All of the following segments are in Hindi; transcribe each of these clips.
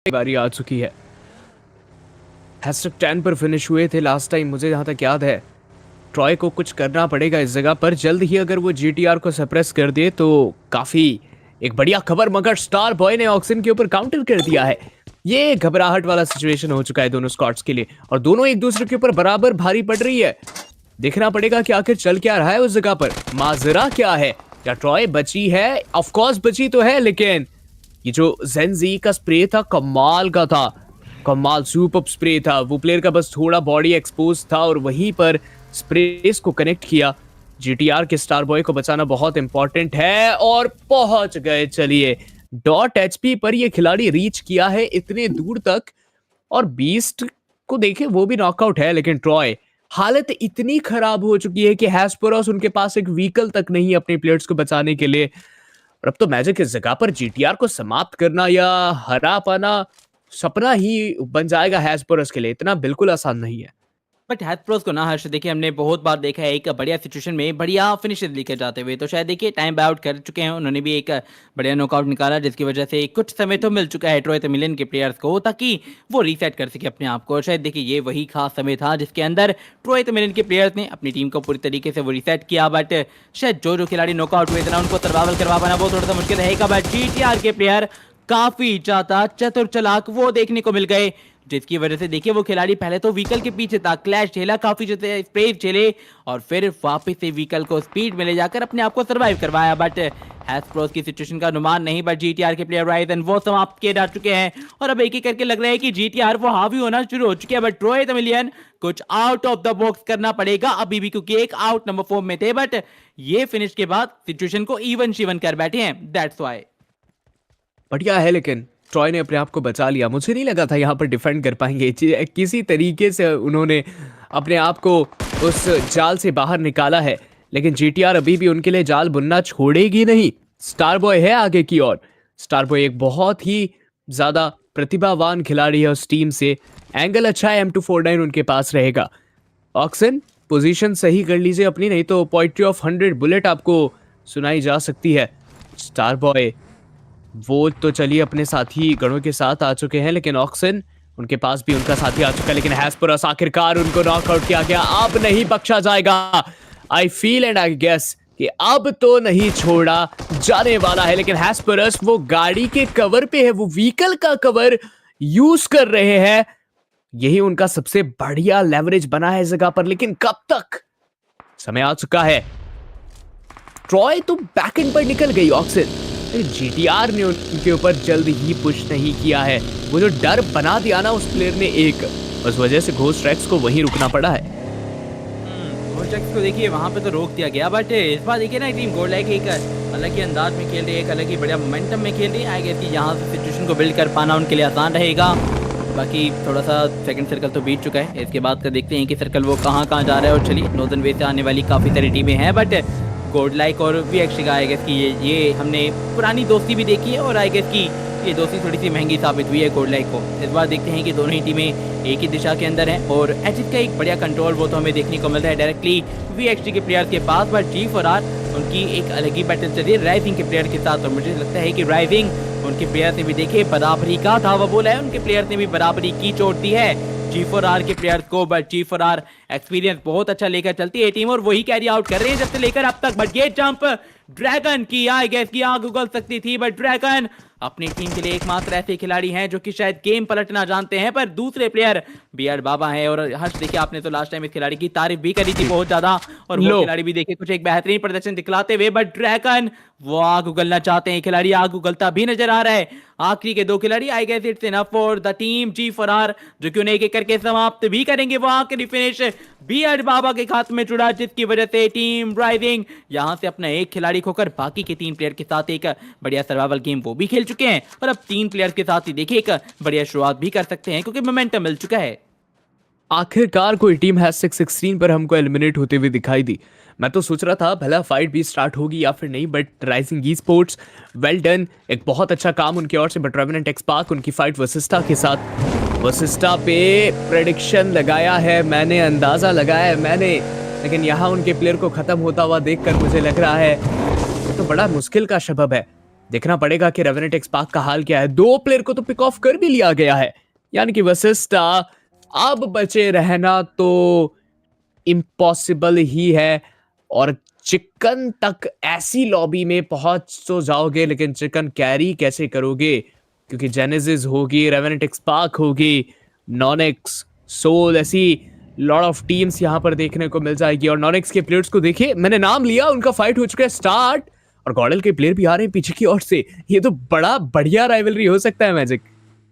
बारी आ चुकी है। हैशटैग 10 पर फिनिश हुए थे लास्ट टाइम, मुझे जहां तक याद है। ट्रॉय को कुछ करना पड़ेगा इस जगह पर जल्द ही। अगर वो जीटीआर को सप्रेस कर दे तो काफी एक बढ़िया खबर, मगर स्टार बॉय ने ऑक्सन के ऊपर काउंटर कर दिया है। ये घबराहट वाला सिचुएशन हो चुका है दोनों स्क्वाड्स के लिए, और दोनों एक दूसरे के ऊपर बराबर भारी पड़ रही है। देखना पड़ेगा कि आखिर चल क्या रहा है उस जगह पर, माजरा क्या है। क्या ट्रॉय बची है? ऑफ कोर्स बची तो है, लेकिन ये जो जेनजी का स्प्रे था कमाल का था, कमाल सुपर स्प्रे था। वो प्लेयर का बस थोड़ा बॉडी एक्सपोज था और वहीं पर स्प्रे को कनेक्ट किया। जीटीआर के स्टार बॉय को बचाना बहुत इंपॉर्टेंट है और पहुंच गए। चलिए, डॉट एचपी पर ये खिलाड़ी रीच किया है इतने दूर तक, और बीस्ट को देखे वो भी नॉकआउट है। लेकिन ट्रॉय हालत इतनी खराब हो चुकी है कि हैस्परोस उनके पास एक व्हीकल तक नहीं अपने प्लेयर्स को बचाने के लिए। और अब तो मैजिक इस जगह पर जीटीआर को समाप्त करना या हरा पाना सपना ही बन जाएगा हैस्परोस के लिए। इतना बिल्कुल आसान नहीं है। बट हैथप्रोस को ना हर्ष देखिए हमने बहुत बार देखा है एक बढ़िया सिचुएशन में बढ़िया फिनिश लेकर जाते हुए। तो शायद देखिए टाइम आउट कर चुके हैं उन्होंने भी, एक बढ़िया नॉकआउट निकाला जिसकी वजह से कुछ समय तो मिल चुका है ट्रॉय तमिलियन के प्लेयर्स को ताकि वो रीसेट कर सके अपने आप को। शायद देखिए ये वही खास समय था जिसके अंदर ट्रॉय तमिलियन के प्लेयर्स ने अपनी टीम को पूरी तरीके से वो रीसेट किया। बट शायद जो खिलाड़ी नॉकआउट हुए थे ना उनको सर्वाइवल करवा पाना वो थोड़ा सा मुश्किल रहेगा। बट जीटीआर के प्लेयर काफी ज्यादा चतुर चालाक वो देखने को मिल गए, जिसकी वजह से देखिए वो खिलाड़ी पहले तो व्हीकल के पीछे था, क्लैश झेला, काफी स्प्रे झेले और फिर वापस से व्हीकल को स्पीड में ले जाकर अपने आप को सर्वाइव करवाया। बट हैस्प्रोस की सिचुएशन का अनुमान नहीं, बट जीटीआर के प्लेयर राइजन वो समाप्त किए जा चुके हैं और अब एक एक करके लग रहा है कि जीटीआर वो हावी होना शुरू हो चुके हैं। बट ट्रॉय तमिलियन कुछ आउट ऑफ द बॉक्स करना पड़ेगा अभी भी, क्योंकि एक आउट नंबर 4 में थे। बट ये फिनिश के बाद सिचुएशन को इवन शिवन कर बैठे हैं, दैट्स व्हाई। बढ़िया है, लेकिन ट्रॉय ने अपने आप को बचा लिया। मुझे नहीं लगा था यहाँ पर डिफेंड कर पाएंगे। किसी तरीके से उन्होंने अपने आप को उस जाल से बाहर निकाला है, लेकिन जीटीआर अभी भी उनके लिए जाल बुनना छोड़ेगी नहीं। स्टार बॉय है आगे की ओर। स्टार बॉय एक बहुत ही ज्यादा प्रतिभावान खिलाड़ी है उस टीम से। एंगल अच्छा है, M249 उनके पास रहेगा। ऑक्सन पोजीशन सही कर लीजिए अपनी, नहीं तो पोइट्री ऑफ 100 बुलेट आपको सुनाई जा सकती है। स्टार बॉय वो तो चलिए अपने साथी गणों के साथ आ चुके हैं, लेकिन ऑक्सन उनके पास भी उनका साथी आ चुका है। लेकिन हैस्परोस आखिरकार उनको नॉकआउट किया गया। अब नहीं बख्शा जाएगा। I feel and I guess कि अब तो नहीं छोड़ा जाने वाला है। लेकिन हैस्परोस वो गाड़ी के कवर पे है, वो व्हीकल का कवर यूज कर रहे हैं। यही उनका सबसे बढ़िया लेवरेज बना है इस जगह पर, लेकिन कब तक? समय आ चुका है। ट्रॉय तो बैकएंड पर निकल गई ऑक्सन। जीटीआर ने उनके ऊपर जल्द ही पुश नहीं किया है। वो जो डर बना दिया ना उस प्लेयर ने एक, उस वजह से घोस्ट ट्रैक्स को वहीं रुकना पड़ा है। घोस्ट ट्रैक्स को देखिए वहां पे तो रोक दिया गया। बट इस बार देखिए ना टीम गोल्ड लाइक एक अलग ही अंदाज में खेल रही है, एक अलग ही बढ़िया मोमेंटम में खेल रही है। आई गेस कि यहाँ से सिचुएशन को बिल्ड कर पाना उनके लिए आसान रहेगा। बाकी थोड़ा सा सेकंड सर्कल तो बीत चुका है, इसके बाद का देखते हैं कि सर्कल वो कहाँ कहाँ जा रहा है। और चलिए नॉर्दर्न वे से आने वाली काफ़ी सारी टीमें हैं, बट गोल्ड लाइक और वीएक्स का आई गेस कि ये हमने पुरानी दोस्ती भी देखी है और आई गेस कि ये दोस्ती थोड़ी सी महंगी साबित हुई है गोल्ड लाइक को। इस बार देखते हैं कि दोनों ही टीमें एक ही दिशा के अंदर हैं और एचिस का एक बढ़िया कंट्रोल वो तो हमें देखने को मिल रहा है डायरेक्टली वीएक्स के प्लेयर्स के पास। बट G4R उनकी एक अलग ही बैटल चल रही है राइजिंग के प्लेयर के साथ, और मुझे लगता है कि राइजिंग उनके प्लेयर ने भी देखे बराबरी का धावा बोला है, उनके प्लेयर ने भी बराबरी की चोट दी है G4R के प्लेयर्स को। बट G4R एक्सपीरियंस बहुत अच्छा लेकर चलती है टीम और वही कैरी आउट कर रहे हैं जब से लेकर अब तक। बट ये जंप ड्रैगन की आई गेस की आग उगल सकती थी, बट ड्रैगन अपनी टीम के लिए एकमात्र ऐसे खिलाड़ी हैं जो कि शायद गेम पलटना जानते हैं। पर दूसरे प्लेयर बियर्ड बाबा हैं और हर्ष देखिए आपने तो लास्ट टाइम इस खिलाड़ी की तारीफ भी करी थी बहुत ज्यादा, और वो खिलाड़ी भी देखिए कुछ एक बेहतरीन प्रदर्शन दिखलाते हुए। बट ड्रैगन वो आग उगलना चाहते हैं, खिलाड़ी आग उगलता भी नजर आ रहा है। आखिरी के दो खिलाड़ी I guess it's enough for the team G4R, जो कि उन्हें एक एक करके समाप्त भी करेंगे। वो आखिरी फिनिश बियर्ड बाबा के हाथ में जुड़ा, जिसकी वजह से टीम राइजिंग यहां से अपना एक खिलाड़ी खोकर बाकी के 3 प्लेयर के साथ एक बढ़िया सर्वाइवल गेम वो भी खेल चुके हैं और अब 3 प्लेयर के साथ ही देखिए एक बढ़िया शुरुआत भी कर सकते हैं क्योंकि मोमेंटम मिल चुका है। आखिरकार कोई टीम #16 पर हमको एलिमिनेट होते हुए दिखाई दी। मैं तो सोच रहा था भला फाइट भी स्टार्ट होगी या फिर नहीं, but rising e sports well done, एक बहुत अच्छा काम उनकी ओर से। बट रेवेनेंट एक्सपार्क उनकी फाइट वसिस्टा के साथ, वसिस्टा पे प्रेडिक्शन लगाया है मैंने, अंदाजा लगाया है मैंने, लेकिन यहाँ उनके प्लेयर को खत्म होता हुआ देखकर मुझे लग रहा है तो बड़ा मुश्किल का सबब है। देखना पड़ेगा कि रेवेनेंट एक्सपार्क का हाल क्या है। 2 प्लेयर को तो पिक ऑफ कर भी लिया गया है, यानी कि वसिस्टा अब बचे रहना तो इम्पॉसिबल ही है। और चिकन तक ऐसी लॉबी में पहुंच तो जाओगे, लेकिन चिकन कैरी कैसे करोगे? क्योंकि जेनेसिस होगी, रेवेनेंट एक्सपार्क होगी, नॉनेक्स, सोल, ऐसी लॉट ऑफ टीम्स यहां पर देखने को मिल जाएगी। और नॉनेक्स के प्लेयर्स को देखिए, मैंने नाम लिया, उनका फाइट हो चुका है स्टार्ट। और गॉडल के प्लेयर भी आ रहे हैं पीछे की ओर से। ये तो बड़ा बढ़िया राइवलरी हो सकता है मैजिक।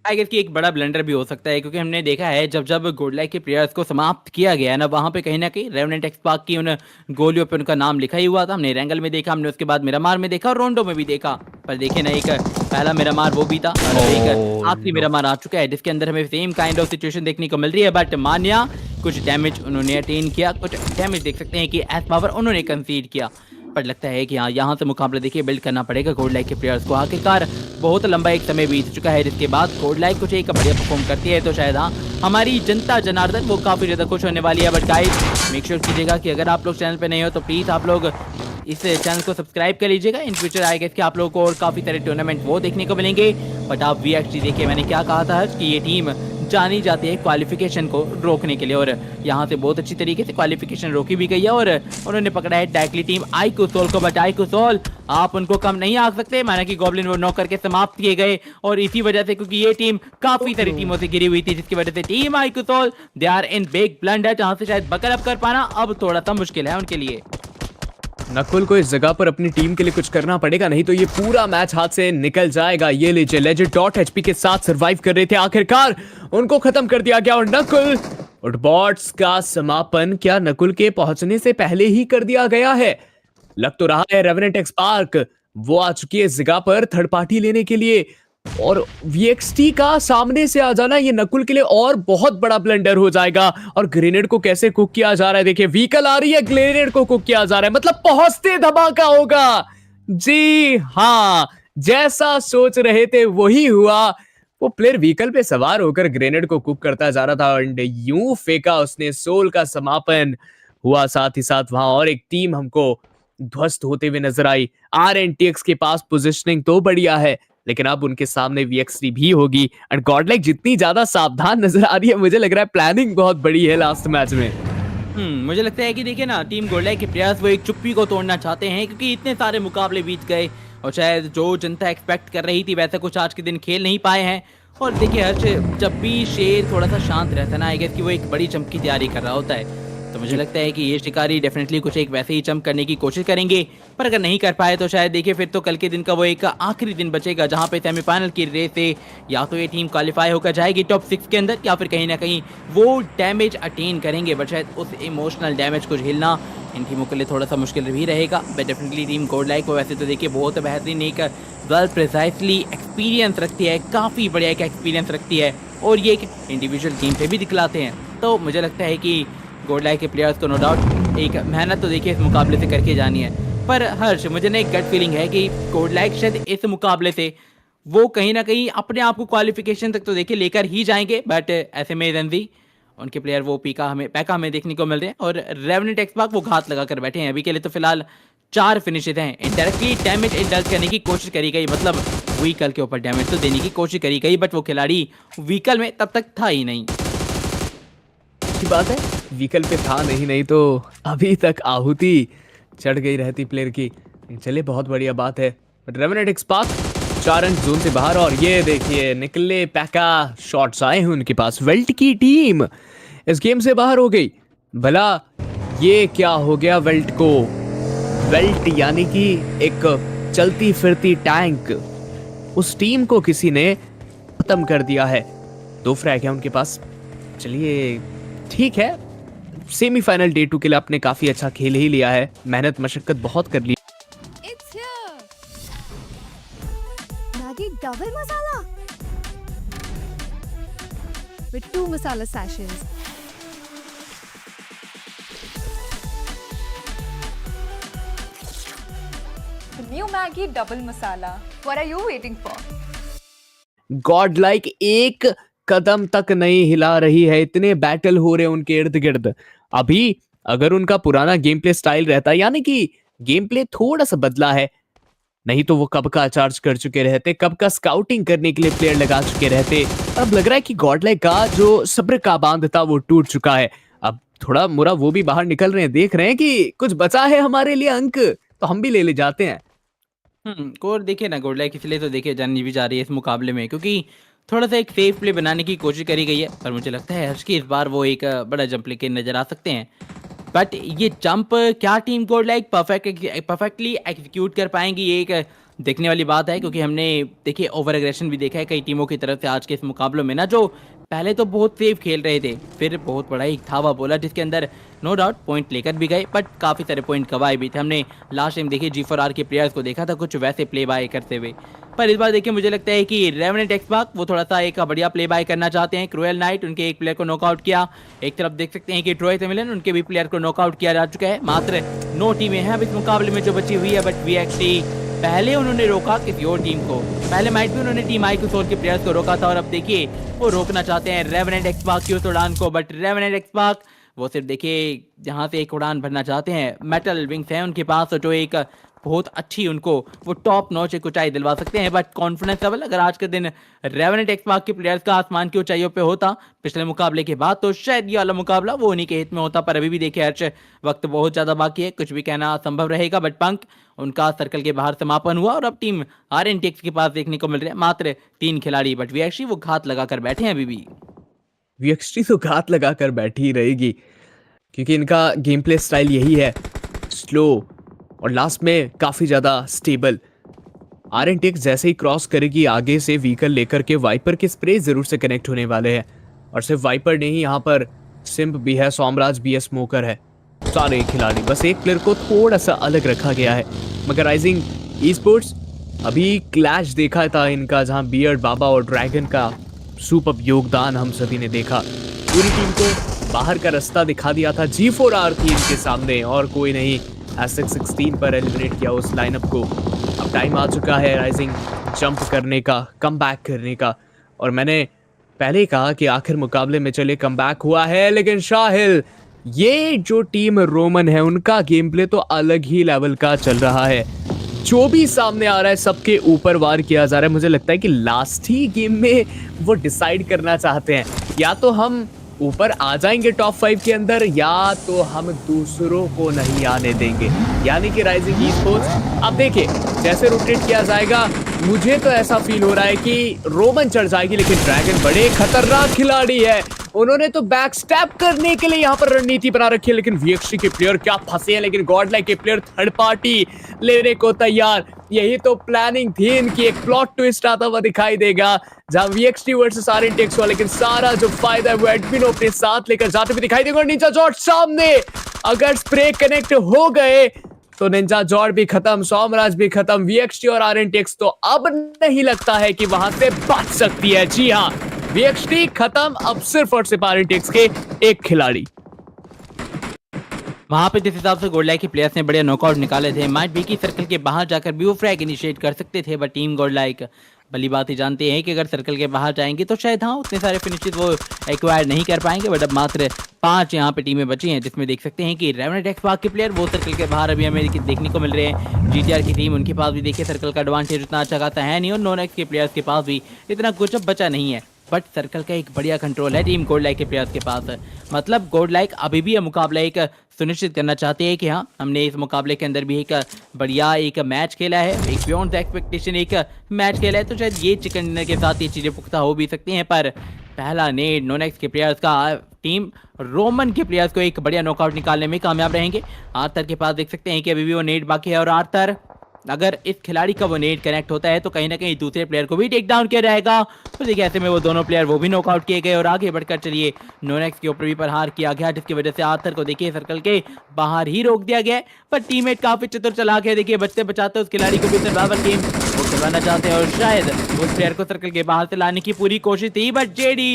आई गेस कि एक बड़ा ब्लंडर भी हो सकता है, क्योंकि हमने देखा है जब जब गोडलाइक के प्लेयर्स को समाप्त किया गया है ना, वहाँ पे कहीं ना कहीं रेवेनेंट एक्सपार्क की उन गोलियों पे उनका नाम लिखा ही हुआ था। हमने रैंगल में देखा, हमने उसके बाद मिरामार में देखा और रोंडो में भी देखा। पर देखे ना, एक पहला मिरामार वो भी था और एक आखिरी मिरामार आ चुका है, जिसके अंदर हमें सेम काइंड ऑफ सिचुएशन देखने को मिल रही है। बट मान्या कुछ डैमेज उन्होंने अटेन किया, कुछ डैमेज देख सकते हैं कि एस पावर उन्होंने कंसीड किया। पर लगता है कि हाँ, यहाँ से मुकाबला देखिए बिल्ड करना पड़ेगा गोडलाइक के प्लेयर्स को। आखिरकार बहुत लंबा एक समय बीत चुका है, जिसके बाद गोडलाइक कुछ एक बढ़िया परफॉर्म करती है तो शायद हाँ, हमारी जनता जनार्दन वो काफ़ी ज़्यादा खुश होने वाली है। बट गाइस, मेक श्योर कीजिएगा कि अगर आप लोग चैनल पे नहीं हो तो प्लीज़ आप लोग इस चैनल को सब्सक्राइब कर लीजिएगा। इन फ्यूचर आई गेस कि आप लोगों को और काफ़ी सारे टूर्नामेंट वो देखने को मिलेंगे। बट आप वी देखिए, मैंने क्या कहा था कि ये टीम जानी जाती है क्वालिफिकेशन को रोकने के लिए, और यहाँ से बहुत अच्छी तरीके से क्वालिफिकेशन रोकी भी गई है। और उन्होंने पकड़ा है डायरेक्टली टीम आईकुसोल को। बट आईकुसोल आप उनको कम नहीं आ सकते, माना कि गॉब्लिन वो नॉक करके समाप्त किए गए। और इसी वजह से, क्योंकि ये टीम काफी सारी टीमों से गिरी हुई थी, जिसकी वजह से टीम आईकुसोल they are in big blunder, जहां से शायद बकर अप कर पाना अब थोड़ा सा मुश्किल है उनके लिए। नकुल को इस जगह पर अपनी टीम के लिए कुछ करना पड़ेगा, नहीं तो ये पूरा मैच हाथ से निकल जाएगा। ये लीजिए, लेजेंड डॉट एचपी के साथ सरवाइव कर रहे थे, आखिरकार उनको खत्म कर दिया गया। और नकुल और बॉट्स का समापन क्या नकुल के पहुंचने से पहले ही कर दिया गया है? लग तो रहा है रेवेनेंट एक्सपार्क वो आ चुकी है इस जगह पर थर्ड पार्टी लेने के लिए। और वीएक्सटी का सामने से आ जाना ये नकुल के लिए और बहुत बड़ा ब्लंडर हो जाएगा। और ग्रेनेड को कैसे कुक किया जा रहा है, देखिए व्हीकल आ रही है, ग्रेनेड को कुक किया जा रहा है, मतलब पहुंचते धमाका होगा। जी हाँ, जैसा सोच रहे थे वही हुआ। वो प्लेयर व्हीकल पे सवार होकर ग्रेनेड को कुक करता जा रहा था एंड यूं फेंका उसने, सोल का समापन हुआ। साथ ही साथ वहां और एक टीम हमको ध्वस्त होते हुए नजर आई। आरएनटीएक्स के पास पोजीशनिंग तो बढ़िया है, लेकिन अब उनके सामने वीएक्सटी भी होगी। एंड गॉडलाइक जितनी ज्यादा सावधान नजर आ रही है, मुझे लग रहा है प्लानिंग बहुत बड़ी है लास्ट मैच में। मुझे लगता है कि देखिए ना, टीम गोडलाइक के प्रयास वो एक चुप्पी को तोड़ना चाहते हैं, क्योंकि इतने सारे मुकाबले बीत गए और शायद जो जनता एक्सपेक्ट कर रही थी वैसा कुछ आज के दिन खेल नहीं पाए हैं। और देखिए हर्ष, जब भी शेर थोड़ा सा शांत रहता है ना, आई गेस कि वो एक बड़ी चमक की तैयारी कर रहा होता है। तो मुझे लगता है कि ये शिकारी डेफिनेटली कुछ एक वैसे ही चमक करने की कोशिश करेंगे। पर अगर नहीं कर पाए तो शायद देखिए फिर तो कल के दिन का वो एक आखिरी दिन बचेगा, जहां पे सेमीफाइनल की रेस से या तो ये टीम क्वालिफाई होकर जाएगी टॉप 6 के अंदर, या फिर कहीं ना कहीं वो डैमेज अटेन करेंगे। बट शायद उस इमोशनल डैमेज को झेलना इन टीमों के लिए थोड़ा सा मुश्किल भी रहेगा। बट डेफिनेटली टीम गोडलाइक को वैसे तो देखिए बहुत बेहतरीन एक वेल प्रिसाइसली एक्सपीरियंस रखती है, काफ़ी बढ़िया एक एक्सपीरियंस रखती है, और ये एक इंडिविजुअल टीम पे भी दिखलाते हैं। तो मुझे लगता है कि गोडलाइक के प्लेयर्स को नो डाउट एक मेहनत तो देखिए इस मुकाबले से करके जानी है। पर हर्ष, मुझे ना एक गट फीलिंग है कि गोडलाइक शायद इस मुकाबले से वो कहीं ना कहीं अपने आप को क्वालिफिकेशन तक तो देखिए लेकर ही जाएंगे। बट ऐसे में रणजी उनके प्लेयर वो पैका हमें देखने को मिल रहे हैं, और रेवेनेंट एक्सपार्क वो घात लगा कर बैठे हैं। अभी के लिए तो फिलहाल 4 फिनिशेज हैं। इनडायरेक्टली डैमेज इंडल्ज करने की कोशिश करी गई, मतलब व्हीकल के ऊपर डैमेज तो देने की कोशिश करी गई, बट वो खिलाड़ी व्हीकल में तब तक था ही नहीं। की बात है, व्हीकल पे था नहीं तो अभी तक आहुति चढ़ गई रहती प्लेयर की। चलिए, बहुत बढ़िया बात है। रेवेनेंट एक्सपार्क 4 अंक जोन से बाहर, और ये देखिए निकले पैका शॉट्स आए हैं उनके पास। वेल्ट की टीम इस गेम से बाहर हो गई। भला ये क्या हो गया वेल्ट को? वेल्ट यानी कि एक चलती फिरती टैंक, उस टीम को किसी ने खत्म कर दिया है। 2 फ्रैग है उनके पास। चलिए ठीक है, सेमीफाइनल डे 2 के लिए आपने काफी अच्छा खेल ही लिया है, मेहनत मशक्कत बहुत कर ली। It's here. Maggi double masala with 2 masala sachets. The new Maggi double masala. What are you waiting for? God like एक कदम तक नहीं हिला रही है, इतने बैटल हो रहे हैं उनके इर्द गिर्द। अभी अगर उनका पुराना गेम प्ले स्टाइल रहता, यानी कि गेम प्ले थोड़ा सा बदला है, नहीं तो वो कब का चार्ज कर चुके रहते, कब का स्काउटिंग करने के लिए प्लेयर लगा चुके रहते। अब लग रहा है कि गॉडलाइक का जो सब्र का बांध था वो टूट चुका है। अब थोड़ा मोरा वो भी बाहर निकल रहे हैं, देख रहे हैं कि कुछ बचा है हमारे लिए अंक, तो हम भी ले जाते हैं। और देखिए ना गॉडलाइक इसलिए तो देखिए जानी भी जा रही है इस मुकाबले में, क्योंकि थोड़ा सा एक सेफ प्ले बनाने की कोशिश करी गई है, पर मुझे लगता है हर्ष की इस बार वो एक बड़ा जंप लेके नजर आ सकते हैं। बट ये जंप क्या टीम गॉडलाइक परफेक्टली एग्जीक्यूट कर पाएंगी, ये एक देखने वाली बात है, क्योंकि हमने देखिए ओवर एग्रेशन भी देखा है कई टीमों की तरफ से आज के इस मुकाबलों में ना, जो पहले तो बहुत सेफ खेल रहे थे, फिर बहुत बड़ा एक धावा बोला जिसके अंदर नो डाउट पॉइंट लेकर भी गए, बट काफ़ी सारे पॉइंट गवाए भी थे। हमने लास्ट टाइम देखिए G4R के प्लेयर्स को देखा था कुछ वैसे प्ले बाय करते हुए, पर इस बार देखिए मुझे लगता है कि रेवेनेंट एक्सबॉक्स वो थोड़ा सा एक बढ़िया प्ले बाय करना चाहते हैं। क्रूएल नाइट उनके एक प्लेयर को नॉकआउट किया, एक तरफ देख सकते हैं कि ट्रॉय सेमिलन उनके भी प्लेयर को नॉकआउट किया जा चुका है। मात्र 9 टीमें हैं अब इस मुकाबले में जो बची हुई है, बट VXT पहले उन्होंने रोका किसी और टीम को, पहले मैच में उन्होंने टीम IQ4 के प्लेयर्स को रोका था, और अब देखिए वो रोकना चाहते हैं रेवेनेंट एक्सबॉक्स की उस उड़ान को। बट रेवेनेंट एक्सबॉक्स वो सिर्फ देखिए जहाँ से एक उड़ान भरना चाहते हैं, मेटल विंग्स हैं उनके पास, जो एक बहुत अच्छी उनको वो टॉप नॉच एक ऊंचाई दिलवा सकते हैं। बट कॉन्फिडेंस लेवल अगर आज के दिन रेवेनेंट एक्सबॉक्स के प्लेयर्स का आसमान की ऊंचाइयों पे होता पिछले मुकाबले के बाद, तो शायद ये वाला मुकाबला वो उन्हीं के हित में होता। पर अभी भी देखिए हर्ष वक्त बहुत ज़्यादा बाकी है, कुछ भी कहना असंभव रहेगा। बट पंक उनका सर्कल के बाहर समापन हुआ, और अब टीम RNTX के पास देखने को मिल रहे हैं मात्र 3 खिलाड़ी, बट VXT वो घात लगाकर बैठे हैं अभी भी। VXT तो घात लगाकर बैठी ही रहेगी, क्योंकि इनका गेम प्ले स्टाइल यही है, स्लो और लास्ट में काफ़ी ज़्यादा स्टेबल। RNTX जैसे ही क्रॉस करेगी आगे से व्हीकल लेकर के वाइपर के स्प्रे ज़रूर से कनेक्ट होने वाले हैं, और सिर्फ वाइपर नहीं, यहाँ पर सिम्प भी है, सोमराज भी है, स्मोकर है, सारे खिलाड़ी। बस एक प्लेयर को थोड़ा सा अलग रखा गया है। मगर राइजिंग ई-स्पोर्ट्स अभी क्लैश देखा था इनका, जहाँ बियर्ड बाबा और ड्रैगन का सुपर योगदान हम सभी ने देखा। पूरी टीम को बाहर का रास्ता दिखा दिया था, G4R थी इनके सामने और कोई नहीं। S16 पर एलिमिनेट किया उस लाइनअप को। अब टाइम आ चुका है राइजिंग जंप करने का, कमबैक करने का, और मैंने पहले ही कहा कि आखिर मुकाबले में चले कमबैक हुआ है। लेकिन शाहिल, ये जो टीम रोमन है उनका गेम प्ले तो अलग ही लेवल का चल रहा है। जो भी सामने आ रहा है सबके ऊपर वार किया जा रहा है। मुझे लगता है कि लास्ट ही गेम में वो डिसाइड करना चाहते हैं, या तो हम ऊपर आ जाएंगे टॉप 5 के अंदर, या तो हम दूसरों को नहीं आने देंगे। यानी कि राइजिंग ई-स्पोर्ट्स अब देखिए जैसे रोटेट किया जाएगा, मुझे तो ऐसा फील हो रहा है कि रोमन चढ़ जाएगी, लेकिन ड्रैगन बड़े खतरनाक खिलाड़ी है, उन्होंने तो बैक स्टैप करने के लिए यहाँ पर रणनीति बना रखी है। लेकिन VXT के प्लेयर क्या फंसे हैं, लेकिन गॉडलाइक के प्लेयर थर्ड पार्टी लेने को तैयार। यही तो प्लानिंग थी इनकी, एक प्लॉट ट्विस्ट आता हुआ दिखाई देगा, जहां VXT वर्सेस RNTX हुआ, लेकिन सारा जो फायदा है वो एडमिन अपने साथ लेकर जाते हुए दिखाई देगा। और निंजा जॉर्ज सामने, अगर स्प्रे कनेक्ट हो गए तो निंजा जॉर्ज भी खत्म, सोमराज भी खत्म। VXT और RNTX तो अब नहीं लगता है कि वहां से बच सकती है। जी हाँ, VXT खत्म, अब सिर्फ और सिर्फ RNTX के एक खिलाड़ी। वहां पे जिस हिसाब से गॉडलाइक के प्लेयर्स ने बड़े नॉकआउट निकाले थे, माइट भी की सर्कल के बाहर जाकर भी वो फ्रैग इनिशिएट कर सकते थे, बट टीम गॉडलाइक भली बात ही जानते हैं कि अगर सर्कल के बाहर जाएंगे तो शायद हाँ उतने सारे फिनिशेस वो एक्वायर नहीं कर पाएंगे। बट अब मात्र 5 यहाँ पे टीमें बची हैं, जिसमें देख सकते हैं कि रेवेनेंट एक्सबॉक्स के प्लेयर वो सर्कल के बाहर अभी हमें देखने को मिल रहे हैं। GTR की टीम, उनके पास भी देखिए सर्कल का एडवांटेज उतना अच्छा खासा है नहीं, और नॉन-एक्स के प्लेयर्स के पास भी इतना कुछ अब बचा नहीं है। बट सर्कल का एक बढ़िया कंट्रोल है टीम गॉडलाइक के प्लेयर्स के पास। मतलब गॉडलाइक अभी भी यह मुकाबला एक सुनिश्चित करना चाहते हैं कि हाँ हमने इस मुकाबले के अंदर भी एक बढ़िया एक मैच खेला है, एक बियॉन्ड द एक्सपेक्टेशन एक मैच खेला है, तो शायद ये चिकन डिनर के साथ ये चीज़ें पुख्ता हो भी सकती हैं। पर पहला नेट नॉन-एक्स के प्लेयर्स का, टीम रोमन के प्लेयर्स को एक बढ़िया नॉकआउट निकालने में कामयाब रहेंगे। आर्थर के पास देख सकते हैं कि अभी भी वो नेट बाकी है, और आर्थर अगर इस खिलाड़ी का वो नेट कनेक्ट होता है तो कहीं ना कहीं दूसरे प्लेयर को भी टेक डाउन किया जाएगा। तो देखिए ऐसे में वो दोनों प्लेयर वो भी नॉकआउट किए गए, और आगे बढ़कर चलिए नॉन-एक्स के ऊपर भी प्रहार किया गया, जिसकी वजह से आर्थर को देखिए सर्कल के बाहर ही रोक दिया गया। पर टीममेट काफी चतुर चलाक है, देखिए बचते बचाते उस खिलाड़ी को भी सर्वाइवल गेम वो करवाना चाहते हैं, और शायद उस प्लेयर को सर्कल के बाहर से लाने की पूरी कोशिश थी, बट JD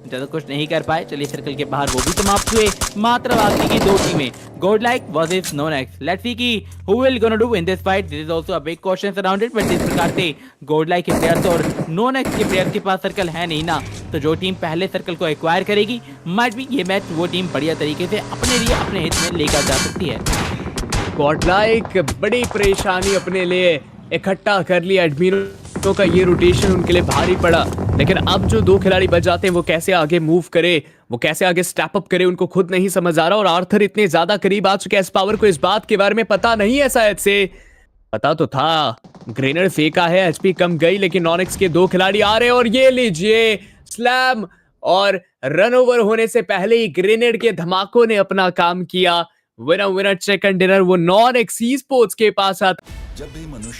ज्यादा कुछ नहीं कर पाए। चलिए सर्कल के बाहर वो भी समाप्त हुए। मात्र बाकी की 2 टीमें Godlike versus NonX. Let's see कि who will gonna do in this fight. This is also a big question around it, but जिस प्रकार से गॉडलाइक के प्लेयर्स और नॉन-एक्स के प्लेयर्स के पास सर्कल है नहीं ना, तो जो टीम पहले सर्कल को एक्वायर करेगी माइट भी ये मैच वो टीम बढ़िया तरीके से अपने लिए अपने हित में लेकर जा सकती है। गॉडलाइक बड़ी परेशानी अपने लिए इकट्ठा कर लिया। एडमिनो का ये रोटेशन उनके लिए भारी पड़ा, लेकिन अब जो 2 खिलाड़ी बच जाते हैं वो कैसे आगे मूव करे, वो कैसे आगे स्टेप अप करे, उनको खुद नहीं समझ आ रहा। और आर्थर इतने ज्यादा करीब आ चुके हैं, इस पावर को इस बात के बारे में पता नहीं है, शायद से पता तो था। ग्रेनेड फेंका है, एचपी कम गई, लेकिन नॉनिक्स के 2 खिलाड़ी आ रहे हैं और ये लीजिए स्लैम। और रन ओवर होने से पहले ही ग्रेनेड के धमाकों ने अपना काम किया। विनर विनर चिकन डिनर वो नॉनिक्स ई स्पोर्ट्स के पास आता। जब भी मनुष्य